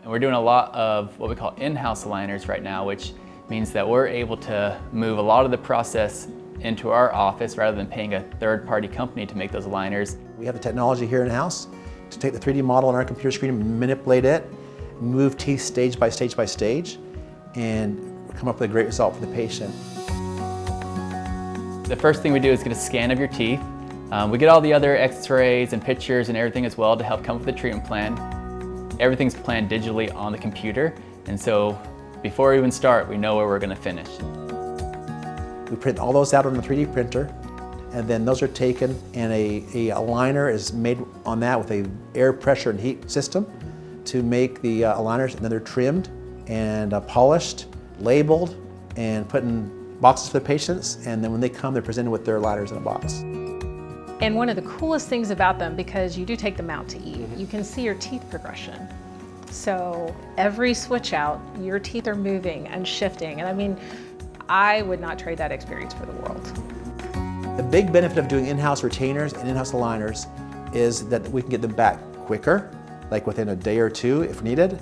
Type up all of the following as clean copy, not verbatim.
And we're doing a lot of what we call in-house aligners right now, which means that we're able to move a lot of the process into our office rather than paying a third-party company to make those aligners. We have the technology here in-house to take the 3D model on our computer screen and manipulate it, move teeth stage by stage by stage, and come up with a great result for the patient. The first thing we do is get a scan of your teeth. We get all the other x-rays and pictures and everything as well to help come up with a treatment plan. Everything's planned digitally on the computer, and so before we even start, we know where we're going to finish. We print all those out on the 3D printer, and then those are taken, and a aligner is made on that with a air pressure and heat system to make the aligners, and then they're trimmed and polished, labeled, and put in boxes for the patients, and then when they come, they're presented with their aligners in a box. And one of the coolest things about them, because you do take them out to eat, you can see your teeth progression. So every switch out, your teeth are moving and shifting. And I mean, I would not trade that experience for the world. The big benefit of doing in-house retainers and in-house aligners is that we can get them back quicker, like within a day or two if needed.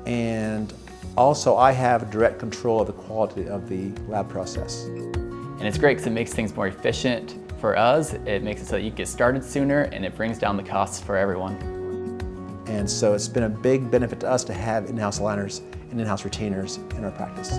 And also I have direct control of the quality of the lab process. And it's great because it makes things more efficient for us. It makes it so that you get started sooner, and it brings down the costs for everyone. And so it's been a big benefit to us to have in-house aligners and in-house retainers in our practice.